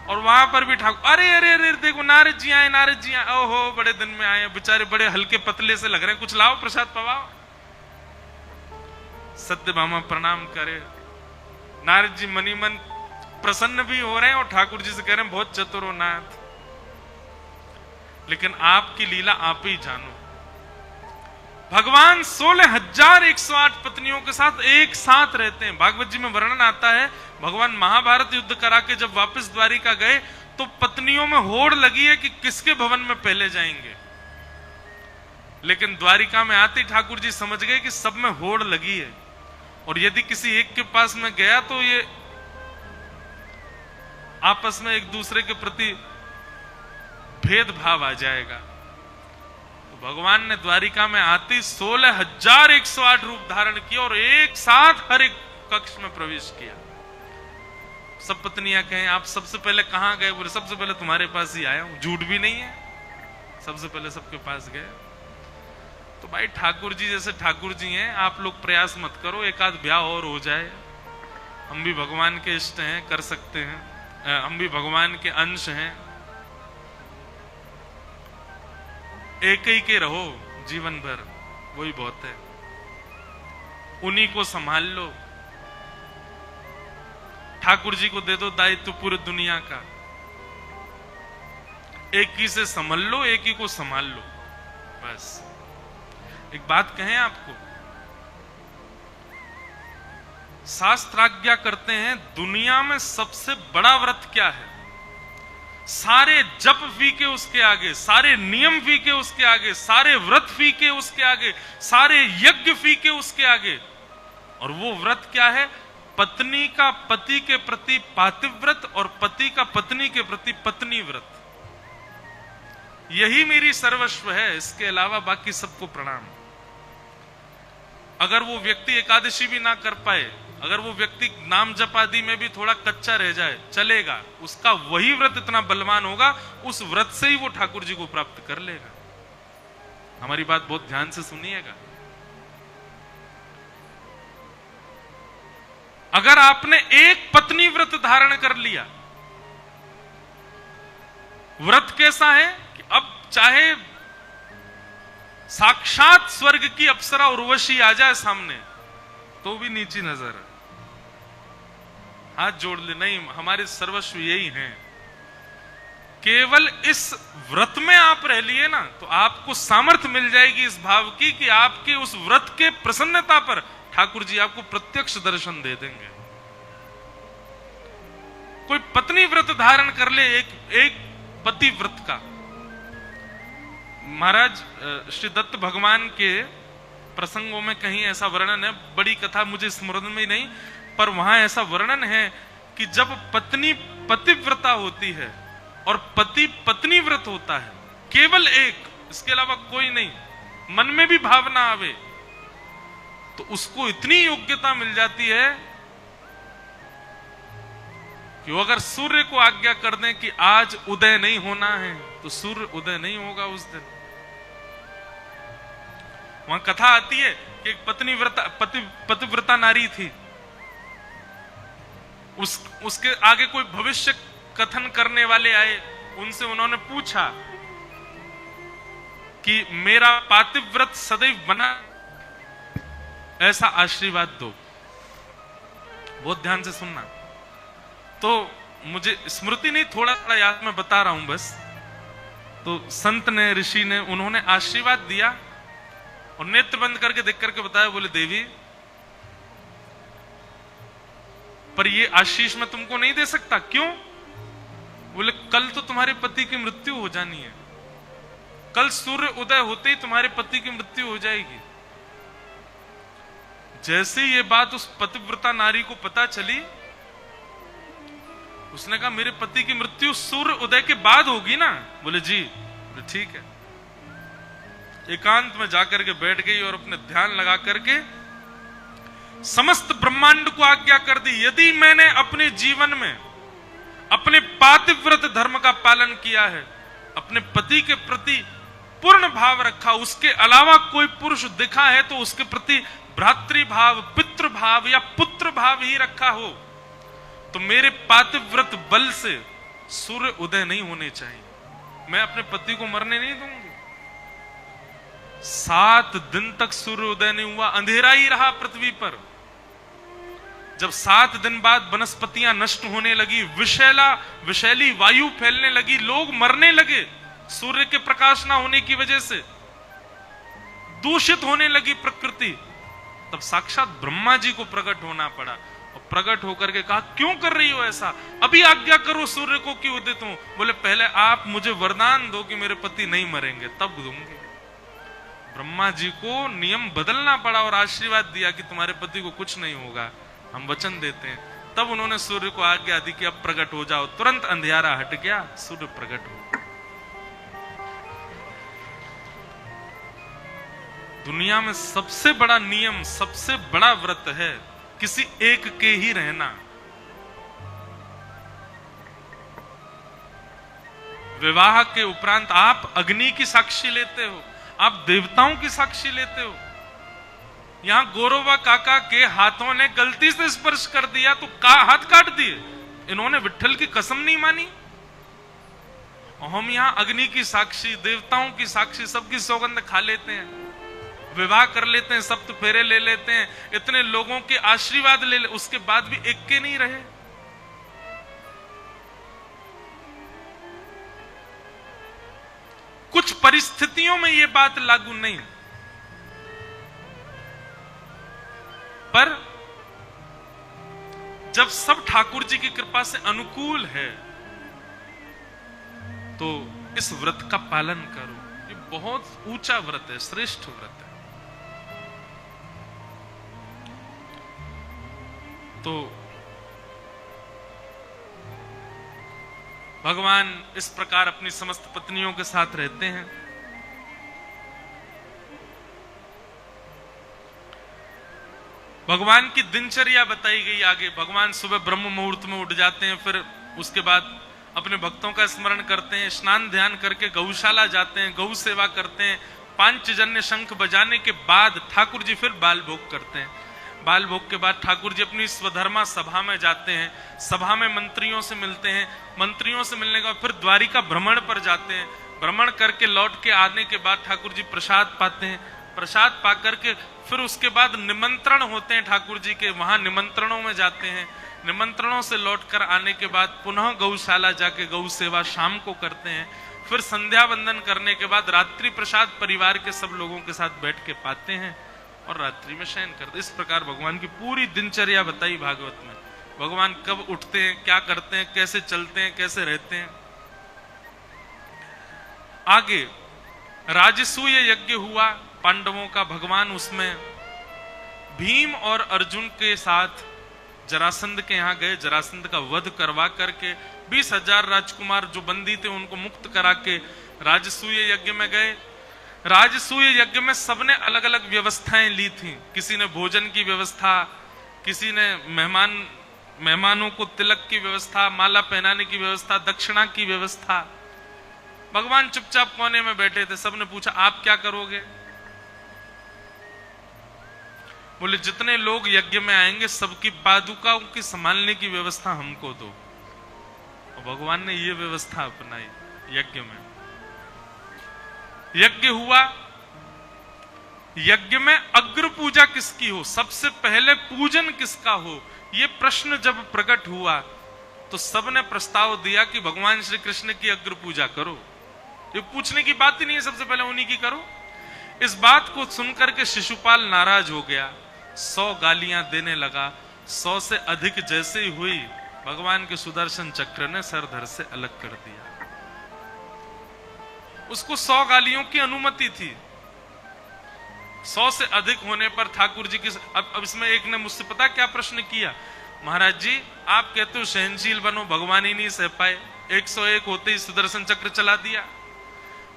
और वहां पर भी ठाकुर, अरे अरे अरे देखो नारद जी आए, नारद जी आए, ओहो बड़े दिन में आए, बेचारे बड़े हल्के पतले से लग रहे हैं, कुछ लाओ प्रसाद पवाओ। सत्यभामा प्रणाम करे। नारद जी मनी मन प्रसन्न भी हो रहे हैं और ठाकुर जी से कह रहे हैं बहुत चतुर हो नाथ, लेकिन आपकी लीला आप ही जानो। भगवान 16,108 पत्नियों के साथ एक साथ रहते हैं। भागवत जी में वर्णन आता है, भगवान महाभारत युद्ध करा के जब वापस द्वारिका गए, तो पत्नियों में होड़ लगी है कि किसके भवन में पहले जाएंगे। लेकिन द्वारिका में आते ठाकुर जी समझ गए कि सब में होड़ लगी है, और यदि किसी एक के पास में गया तो ये आपस में एक दूसरे के प्रति भेदभाव आ जाएगा। भगवान ने द्वारिका में आती 16,108 रूप धारण किया और एक साथ हर एक कक्ष में प्रवेश किया। सब पत्नियां कहें आप सबसे पहले कहां गए? बोले सबसे पहले तुम्हारे पास ही आया हूं। झूठ भी नहीं है, सबसे पहले सबके पास गए। तो भाई ठाकुर जी जैसे ठाकुर जी हैं, आप लोग प्रयास मत करो, एक आध ब्याह और हो जाए। हम भी भगवान के इष्ट हैं, कर सकते हैं, हम भी भगवान के अंश हैं। एक ही के रहो जीवन भर, वही बहुत है। उन्हीं को संभाल लो, ठाकुर जी को दे दो दायित्व पूरी दुनिया का। एक ही से संभल लो, एक ही को संभाल लो, बस। एक बात कहें आपको, शास्त्राज्ञा करते हैं दुनिया में सबसे बड़ा व्रत क्या है? सारे जप फीके उसके आगे, सारे नियम फीके उसके आगे, सारे व्रत फीके उसके आगे, सारे यज्ञ फीके उसके आगे। और वो व्रत क्या है? पत्नी का पति के प्रति पातिव्रत व्रत और पति का पत्नी के प्रति पत्नी व्रत। यही मेरी सर्वस्व है, इसके अलावा बाकी सबको प्रणाम। अगर वो व्यक्ति एकादशी भी ना कर पाए, अगर वो व्यक्ति नाम जप आदि में भी थोड़ा कच्चा रह जाए, चलेगा। उसका वही व्रत इतना बलवान होगा, उस व्रत से ही वो ठाकुर जी को प्राप्त कर लेगा। हमारी बात बहुत ध्यान से सुनिएगा। अगर आपने एक पत्नी व्रत धारण कर लिया, व्रत कैसा है कि अब चाहे साक्षात स्वर्ग की अप्सरा उर्वशी आ जाए सामने, तो भी नीची नजर है, हाथ जोड़ ले, नहीं हमारे सर्वस्व यही हैं। केवल इस व्रत में आप रह लिए ना, तो आपको सामर्थ्य मिल जाएगी इस भाव की कि आपके उस व्रत के प्रसन्नता पर ठाकुर जी आपको प्रत्यक्ष दर्शन दे देंगे। कोई पत्नी व्रत धारण कर ले, एक पति व्रत का। महाराज श्री दत्त भगवान के प्रसंगों में कहीं ऐसा वर्णन है, बड़ी कथा मुझे स्मरण में नहीं, पर वहां ऐसा वर्णन है कि जब पत्नी पतिव्रता होती है और पति पत्नी व्रत होता है, केवल एक, इसके अलावा कोई नहीं, मन में भी भावना आवे, तो उसको इतनी योग्यता मिल जाती है कि वो अगर सूर्य को आज्ञा कर दें कि आज उदय नहीं होना है, तो सूर्य उदय नहीं होगा उस दिन। वहां कथा आती है कि एक पतिव्रता नारी थी, उसके आगे कोई भविष्य कथन करने वाले आए, उनसे उन्होंने पूछा कि मेरा पातिव्रत सदैव बना, ऐसा आशीर्वाद दो। बहुत ध्यान से सुनना। तो मुझे स्मृति नहीं, थोड़ा थोड़ा याद मैं बता रहा हूं बस। तो संत ने, ऋषि ने, उन्होंने आशीर्वाद दिया और नेत्र बंद करके देख करके बताया, बोले देवी पर ये आशीष मैं तुमको नहीं दे सकता। क्यों? बोले कल तो तुम्हारे पति की मृत्यु हो जानी है, कल सूर्य उदय होते ही तुम्हारे पति की मृत्यु हो जाएगी। जैसे ये बात उस पतिव्रता नारी को पता चली, उसने कहा मेरे पति की मृत्यु सूर्य उदय के बाद होगी ना? बोले जी। बोले ठीक है। एकांत में जाकर के बैठ गई और अपने ध्यान लगा करके समस्त ब्रह्मांड को आज्ञा कर दी, यदि मैंने अपने जीवन में अपने पातिव्रत धर्म का पालन किया है, अपने पति के प्रति पूर्ण भाव रखा, उसके अलावा कोई पुरुष दिखा है तो उसके प्रति भ्रातृभाव, पितृभाव या पुत्र भाव ही रखा हो, तो मेरे पातिव्रत बल से सूर्य उदय नहीं होने चाहिए, मैं अपने पति को मरने नहीं दूंगी। 7 दिन तक सूर्य उदय नहीं हुआ, अंधेरा ही रहा पृथ्वी पर। जब 7 दिन बाद वनस्पतियां नष्ट होने लगी, विषैली वायु फैलने लगी, लोग मरने लगे सूर्य के प्रकाश ना होने की वजह से, दूषित होने लगी प्रकृति, तब साक्षात ब्रह्मा जी को प्रकट होना पड़ा और प्रकट होकर के कहा क्यों कर रही हो ऐसा, अभी आज्ञा करो सूर्य को कि उदित हो। बोले पहले आप मुझे वरदान दो कि मेरे पति नहीं मरेंगे, तब दूंगे। ब्रह्मा जी को नियम बदलना पड़ा और आशीर्वाद दिया कि तुम्हारे पति को कुछ नहीं होगा, हम वचन देते हैं। तब उन्होंने सूर्य को आज्ञा दी कि अब प्रकट हो जाओ। तुरंत अंधियारा हट गया, सूर्य प्रकट हो। दुनिया में सबसे बड़ा नियम, सबसे बड़ा व्रत है किसी एक के ही रहना। विवाह के उपरांत आप अग्नि की साक्षी लेते हो, आप देवताओं की साक्षी लेते हो। यहां गौरवा काका के हाथों ने गलती से स्पर्श कर दिया तो हाथ काट दिए, इन्होंने विट्ठल की कसम नहीं मानी। और हम यहां अग्नि की साक्षी, देवताओं की साक्षी, सबकी सौगंध खा लेते हैं, विवाह कर लेते हैं, सप्त फेरे ले लेते हैं, इतने लोगों के आशीर्वाद ले उसके बाद भी एक के नहीं रहे। कुछ परिस्थितियों में यह बात लागू नहीं, पर जब सब ठाकुर जी की कृपा से अनुकूल है तो इस व्रत का पालन करो। ये बहुत ऊंचा व्रत है, श्रेष्ठ व्रत है। तो भगवान इस प्रकार अपनी समस्त पत्नियों के साथ रहते हैं। भगवान की दिनचर्या बताई गई आगे। भगवान सुबह ब्रह्म मुहूर्त में उठ जाते हैं, फिर उसके बाद अपने भक्तों का स्मरण करते हैं, स्नान ध्यान करके गौशाला जाते हैं, गौ सेवा करते हैं। पांचजन्य शंख बजाने के बाद ठाकुर जी फिर बाल भोग करते हैं। बाल भोग के बाद ठाकुर जी अपनी स्वधर्मा सभा में जाते हैं, सभा में मंत्रियों से मिलते हैं, मंत्रियों से मिलने के बाद फिर द्वारिका भ्रमण पर जाते हैं। भ्रमण करके लौट के आने के बाद ठाकुर जी प्रसाद पाते हैं, प्रसाद पा करके फिर उसके बाद निमंत्रण होते हैं ठाकुर जी के, वहां निमंत्रणों में जाते हैं। निमंत्रणों से लौटकर आने के बाद पुनः गौशाला जाके गौ सेवा शाम को करते हैं। फिर संध्या वंदन करने के बाद रात्रि प्रसाद परिवार के सब लोगों के साथ बैठ के पाते हैं और रात्रि में शयन करते। इस प्रकार भगवान की पूरी दिनचर्या बताई भागवत में। भगवान कब उठते हैं, क्या करते हैं, कैसे चलते हैं, कैसे रहते हैं। आगे राजसूय यज्ञ हुआ पांडवों का। भगवान उसमें भीम और अर्जुन के साथ जरासंध के यहां गए, जरासंध का वध करवा करके 20,000 राजकुमार जो बंदी थे उनको मुक्त करा के राजसूय यज्ञ में गए। राजसूय यज्ञ में सबने अलग अलग व्यवस्थाएं ली थी। किसी ने भोजन की व्यवस्था, किसी ने मेहमानों को तिलक की व्यवस्था, माला पहनाने की व्यवस्था, दक्षिणा की व्यवस्था। भगवान चुपचाप कोने में बैठे थे। सबने पूछा आप क्या करोगे? बोले जितने लोग यज्ञ में आएंगे सबकी पादुकाओं की संभालने की व्यवस्था हमको दो। और भगवान ने ये व्यवस्था अपनाई यज्ञ में। यज्ञ हुआ। यज्ञ में अग्र पूजा किसकी हो, सबसे पहले पूजन किसका हो, यह प्रश्न जब प्रकट हुआ तो सबने प्रस्ताव दिया कि भगवान श्री कृष्ण की अग्र पूजा करो। ये पूछने की बात ही नहीं है, सबसे पहले उन्हीं की करो। इस बात को सुनकर के शिशुपाल नाराज हो गया, 100 गालियां देने लगा। 100 से अधिक जैसे ही हुई, भगवान के सुदर्शन चक्र ने सर धड़ से अलग कर दिया। उसको 100 गालियों की अनुमति थी, 100 से अधिक होने पर ठाकुर जी की अब इसमें एक ने मुझसे पता क्या प्रश्न किया, महाराज जी आप कहते हो सहनशील बनो, भगवान ही नहीं सह पाए, 101 होते ही सुदर्शन चक्र चला दिया।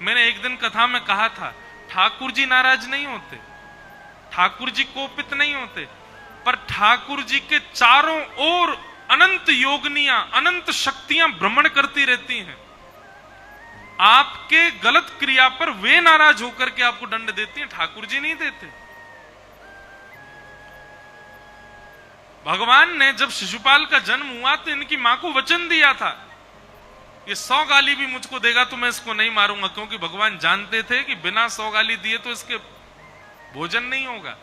मैंने एक दिन कथा में कहा था, ठाकुर जी नाराज नहीं होते, ठाकुर जी कोपित नहीं होते, पर ठाकुर जी के चारों ओर अनंत योगनियां, अनंत शक्तियां भ्रमण करती रहती हैं। आपके गलत क्रिया पर वे नाराज होकर के आपको दंड देती हैं, ठाकुर जी नहीं देते। भगवान ने जब शिशुपाल का जन्म हुआ तो इनकी मां को वचन दिया था, ये 100 गाली भी मुझको देगा तो मैं इसको नहीं मारूंगा, क्योंकि भगवान जानते थे कि बिना 100 गाली दिए तो इसके भोजन नहीं होगा।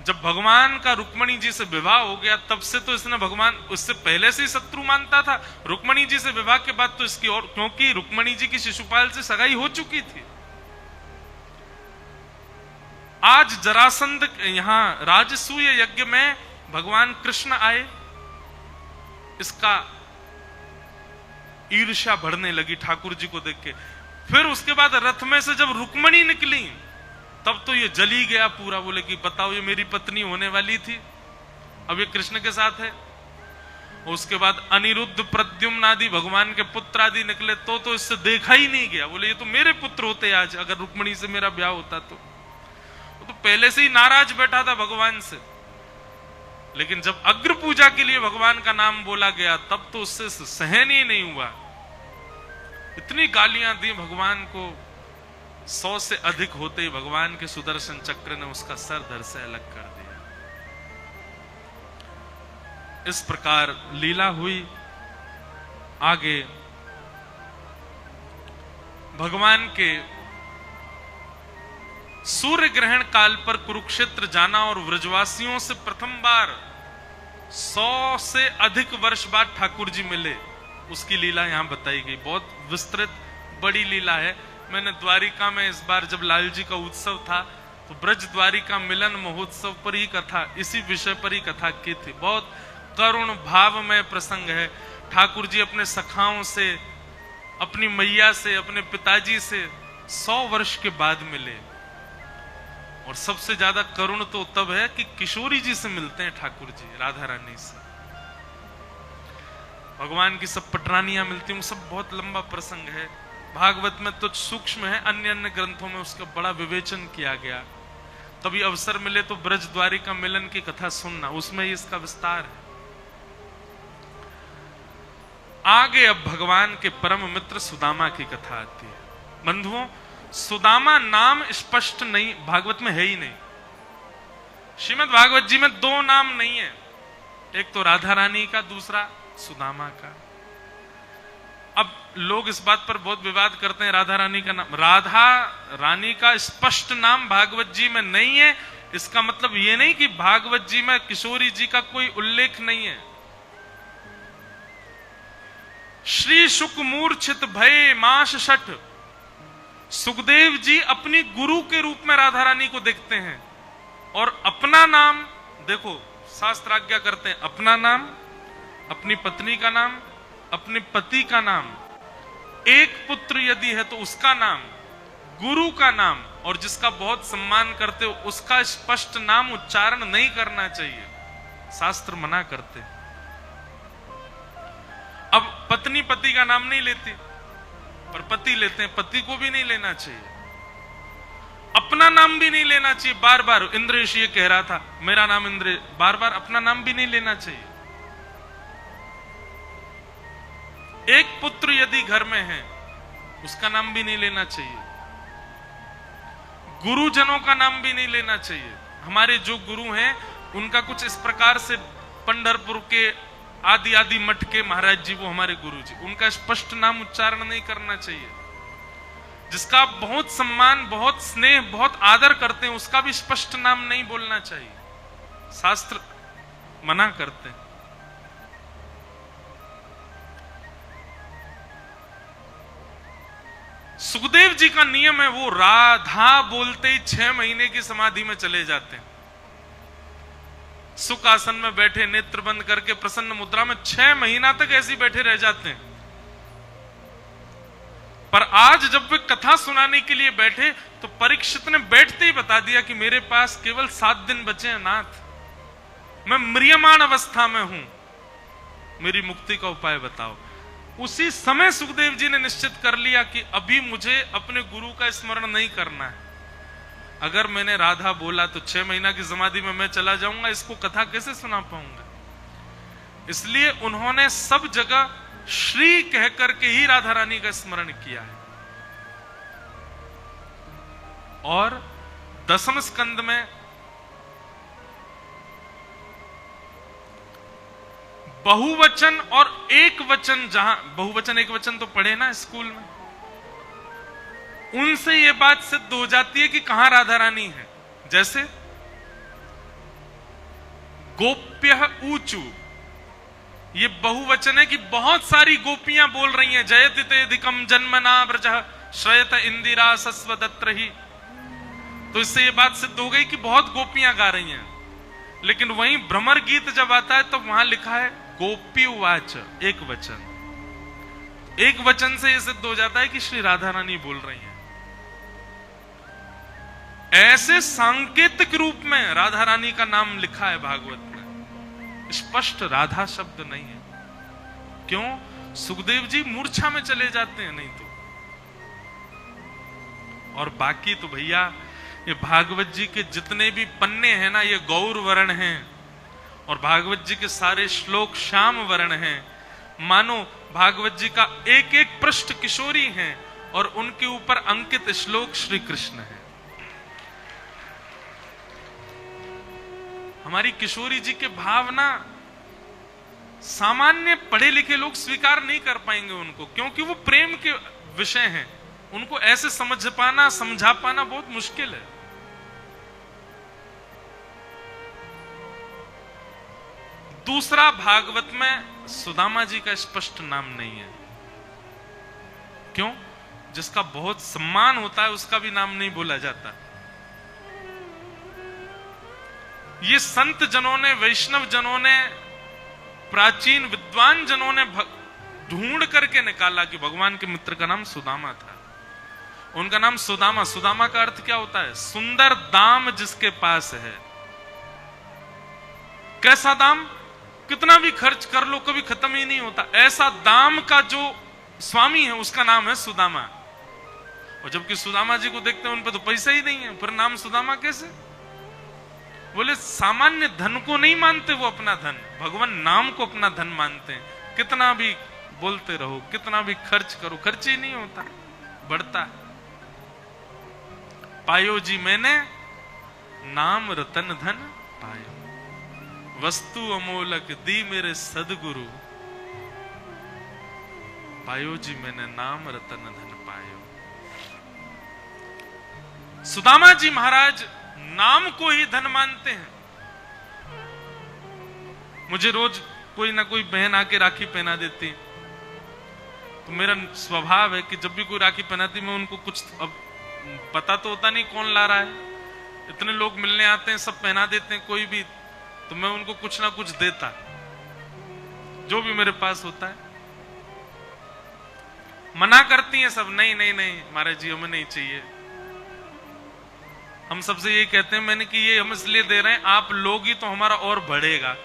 जब भगवान का रुक्मणी जी से विवाह हो गया, तब से तो इसने भगवान उससे पहले से ही शत्रु मानता था, रुक्मणी जी से विवाह के बाद तो इसकी और, क्योंकि रुक्मणी जी की शिशुपाल से सगाई हो चुकी थी। आज जरासंध यहां राजसूय यज्ञ में भगवान कृष्ण आए, इसका ईर्ष्या बढ़ने लगी ठाकुर जी को देख के। फिर उसके बाद रथ में से जब रुक्मणी निकली, तब तो ये जली गया पूरा, बोले कि बताओ ये मेरी पत्नी होने वाली थी, अब ये कृष्ण के साथ है। उसके बाद अनिरुद्ध, प्रद्युम्न आदि भगवान के पुत्र आदि निकले, तो इससे देखा ही नहीं गया, बोले ये तो मेरे पुत्र होते आज, अगर रुक्मणी से मेरा ब्याह होता तो। वो तो पहले से ही नाराज बैठा था भगवान से, लेकिन जब अग्र पूजा के लिए भगवान का नाम बोला गया, तब तो उससे सहन ही नहीं हुआ। इतनी गालियां दी भगवान को, 100 से अधिक होते ही भगवान के सुदर्शन चक्र ने उसका सर धड़ से अलग कर दिया। इस प्रकार लीला हुई। आगे भगवान के सूर्य ग्रहण काल पर कुरुक्षेत्र जाना और व्रजवासियों से प्रथम बार 100 से अधिक वर्ष बाद ठाकुर जी मिले, उसकी लीला यहां बताई गई। बहुत विस्तृत बड़ी लीला है। मैंने द्वारिका में इस बार जब लाल जी का उत्सव था, तो ब्रज द्वारिका मिलन महोत्सव पर ही कथा, इसी विषय पर ही कथा की थी। बहुत करुण भावमय प्रसंग है। ठाकुर जी अपने सखाओं से, अपनी मैया से, अपने पिताजी से 100 वर्ष के बाद मिले। और सबसे ज्यादा करुण तो तब है कि किशोरी जी से मिलते हैं ठाकुर जी, राधा रानी से। भगवान की सब पटरानियां मिलती हैं, सब बहुत लंबा प्रसंग है। भागवत में तो सूक्ष्म है, अन्य अन्य ग्रंथों में उसका बड़ा विवेचन किया गया। कभी अवसर मिले तो ब्रज द्वारिका मिलन की कथा सुनना, उसमें इसका विस्तार है। आगे अब भगवान के परम मित्र सुदामा की कथा आती है। बंधुओं, सुदामा नाम स्पष्ट नहीं, भागवत में है ही नहीं। श्रीमद् भागवत जी में 2 नाम नहीं है, एक तो राधा रानी का, दूसरा सुदामा का। अब लोग इस बात पर बहुत विवाद करते हैं, राधा रानी का नाम, राधा रानी का स्पष्ट नाम भागवत जी में नहीं है। इसका मतलब यह नहीं कि भागवत जी में किशोरी जी का कोई उल्लेख नहीं है। श्री शुक मूर्छित भय माश शठ, सुखदेव जी अपनी गुरु के रूप में राधा रानी को देखते हैं, और अपना नाम देखो, शास्त्र आज्ञा करते हैं, अपना नाम, अपनी पत्नी का नाम, अपने पति का नाम, एक पुत्र यदि है तो उसका नाम, गुरु का नाम, और जिसका बहुत सम्मान करते हो उसका स्पष्ट नाम उच्चारण नहीं करना चाहिए, शास्त्र मना करते हैं। अब पत्नी पति का नाम नहीं लेती, पर पति लेते हैं, पति को भी नहीं लेना चाहिए। अपना नाम भी नहीं लेना चाहिए बार बार। इंद्रेश ये कह रहा था मेरा नाम इंद्र, बार बार अपना नाम भी नहीं लेना चाहिए। एक पुत्र यदि घर में है उसका नाम भी नहीं लेना चाहिए। गुरुजनों का नाम भी नहीं लेना चाहिए। हमारे जो गुरु हैं उनका कुछ इस प्रकार से, पंढरपुर के आदि आदि मठ के महाराज जी, वो हमारे गुरु जी, उनका स्पष्ट नाम उच्चारण नहीं करना चाहिए। जिसका आप बहुत सम्मान, बहुत स्नेह, बहुत आदर करते हैं, उसका भी स्पष्ट नाम नहीं बोलना चाहिए, शास्त्र मना करते हैं। सुखदेव जी का नियम है, वो राधा बोलते ही 6 महीने की समाधि में चले जाते हैं। सुख आसन में बैठे, नेत्र बंद करके प्रसन्न मुद्रा में 6 महीना तक ऐसे ही बैठे रह जाते हैं। पर आज जब वे कथा सुनाने के लिए बैठे तो परीक्षित ने बैठते ही बता दिया कि मेरे पास केवल 7 दिन बचे हैं नाथ, मैं म्रियमाण अवस्था में हूं, मेरी मुक्ति का उपाय बताओ। उसी समय सुखदेव जी ने निश्चित कर लिया कि अभी मुझे अपने गुरु का स्मरण नहीं करना है। अगर मैंने राधा बोला तो 6 महीना की समाधि में मैं चला जाऊंगा, इसको कथा कैसे सुना पाऊंगा। इसलिए उन्होंने सब जगह श्री कह करके ही राधा रानी का स्मरण किया है। और 10वें स्कंद में बहुवचन और एक वचन, जहां बहुवचन एक वचन तो पढ़े ना स्कूल में, उनसे यह बात सिद्ध हो जाती है कि कहां राधा रानी है। जैसे गोप्य ऊचू, ये बहुवचन है कि बहुत सारी गोपियां बोल रही हैं, जयति तेधिकम जन्मना ब्रजः श्रयत इंदिरा सस्वदत्र ही। तो इससे यह बात सिद्ध हो गई कि बहुत गोपियां गा रही हैं। लेकिन वहीं भ्रमर गीत जब आता है तो वहां लिखा है गोपी उवाच, एक वचन। एक वचन से यह सिद्ध हो जाता है कि श्री राधा रानी बोल रही हैं। ऐसे सांकेतिक रूप में राधा रानी का नाम लिखा है भागवत में, स्पष्ट राधा शब्द नहीं है। क्यों? सुखदेव जी मूर्छा में चले जाते हैं, नहीं तो। और बाकी तो भैया ये भागवत जी के जितने भी पन्ने हैं ना, ये गौर वर्ण हैं, और भागवत जी के सारे श्लोक श्याम वर्ण हैं। मानो भागवत जी का एक एक पृष्ठ किशोरी हैं और उनके ऊपर अंकित श्लोक श्री कृष्ण है। हमारी किशोरी जी के भावना सामान्य पढ़े लिखे लोग स्वीकार नहीं कर पाएंगे उनको, क्योंकि वो प्रेम के विषय हैं। उनको ऐसे समझ पाना, समझा पाना बहुत मुश्किल है। दूसरा, भागवत में सुदामा जी का स्पष्ट नाम नहीं है। क्यों? जिसका बहुत सम्मान होता है उसका भी नाम नहीं बोला जाता। ये संत जनों ने, वैष्णव जनों ने, प्राचीन विद्वान जनों ने ढूंढ करके निकाला कि भगवान के मित्र का नाम सुदामा था। उनका नाम सुदामा, सुदामा का अर्थ क्या होता है? सुंदर दाम जिसके पास है। कैसा दाम? कितना भी खर्च कर लो कभी खत्म ही नहीं होता। ऐसा दाम का जो स्वामी है उसका नाम है सुदामा। और जबकि सुदामा जी को देखते हैं उन पे तो पैसा ही नहीं है, फिर नाम सुदामा कैसे? बोले सामान्य धन को नहीं मानते वो अपना धन, भगवान नाम को अपना धन मानते हैं। कितना भी बोलते रहो, कितना भी खर्च करो, खर्च ही नहीं होता, बढ़ता। पायो जी मैंने नाम रतन धन पायो, वस्तु अमोलक दी मेरे सदगुरु, पायो जी मैंने नाम रतन धन पायो। सुदामा जी महाराज नाम को ही धन मानते हैं। मुझे रोज कोई ना कोई बहन आके राखी पहना देती, तो मेरा स्वभाव है कि जब भी कोई राखी पहनाती मैं उनको कुछ, अब पता तो होता नहीं कौन ला रहा है, इतने लोग मिलने आते हैं, सब पहना देते हैं कोई भी, तो मैं उनको कुछ ना कुछ देता जो भी मेरे पास होता है। मना करती हैं सब, नहीं नहीं नहीं महाराज जी हमें नहीं चाहिए। हम सबसे ये कहते हैं मैंने कि ये हम इसलिए दे रहे हैं, आप लोगी तो हमारा और बढ़ेगा।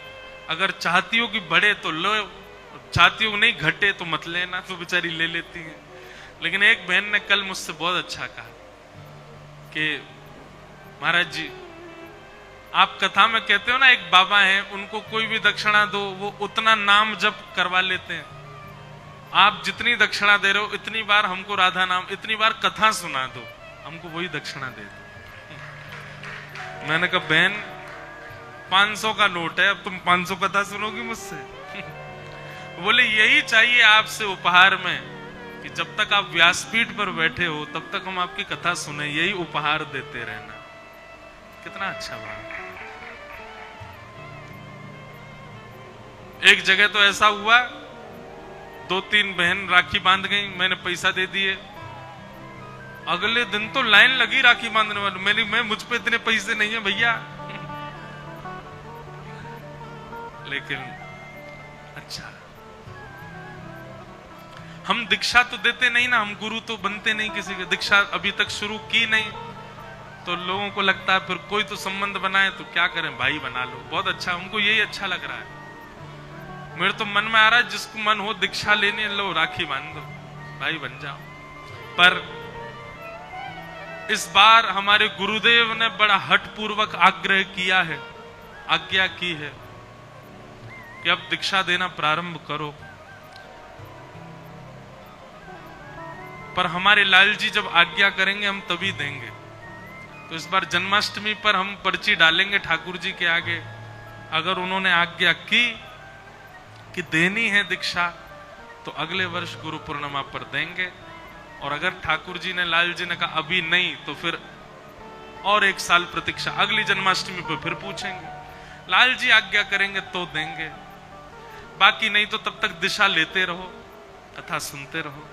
अगर चाहती हो कि बढ़े तो लो, चाहती हो नहीं घटे तो मत लेना। तो बेचारी ले लेती है। लेकिन एक बहन ने कल मुझसे बहुत अच्छा कहा कि महाराज जी आप कथा में कहते हो ना, एक बाबा हैं उनको कोई भी दक्षिणा दो वो उतना नाम जप करवा लेते हैं। आप जितनी दक्षिणा दे रहे हो इतनी बार हमको राधा नाम, इतनी बार कथा सुना दो, हमको वही दक्षिणा दे दो। मैंने कहा बहन 500 का नोट है, अब तुम 500 कथा सुनोगी मुझसे? बोले यही चाहिए आपसे उपहार में कि जब तक आप व्यासपीठ पर बैठे हो तब तक हम आपकी कथा सुने, यही उपहार देते रहना। कितना अच्छा बात। एक जगह तो ऐसा हुआ, 2-3 बहन राखी बांध गई, मैंने पैसा दे दिए, अगले दिन तो लाइन लगी राखी बांधने वाली, मुझ पे इतने पैसे नहीं है भैया। लेकिन अच्छा, हम दीक्षा तो देते नहीं ना, हम गुरु तो बनते नहीं किसी के, दीक्षा अभी तक शुरू की नहीं, तो लोगों को लगता है फिर कोई तो संबंध बनाए तो क्या करें, भाई बना लो। बहुत अच्छा, हमको यही अच्छा लग रहा है। मेरे तो मन में आ रहा है जिसको मन हो दीक्षा लेने, लो राखी बांध दो, भाई बन जाओ। पर इस बार हमारे गुरुदेव ने बड़ा हठपूर्वक आग्रह किया है, आज्ञा की है कि अब दीक्षा देना प्रारंभ करो। पर हमारे लाल जी जब आज्ञा करेंगे हम तभी देंगे। तो इस बार जन्माष्टमी पर हम पर्ची डालेंगे ठाकुर जी के आगे, अगर उन्होंने आज्ञा की कि देनी है दीक्षा तो अगले वर्ष गुरु पूर्णिमा पर देंगे। और अगर ठाकुर जी ने, लाल जी ने कहा अभी नहीं, तो फिर और एक साल प्रतीक्षा, अगली जन्माष्टमी पर फिर पूछेंगे। लाल जी आज्ञा करेंगे तो देंगे, बाकी नहीं तो तब तक दिशा लेते रहो तथा सुनते रहो।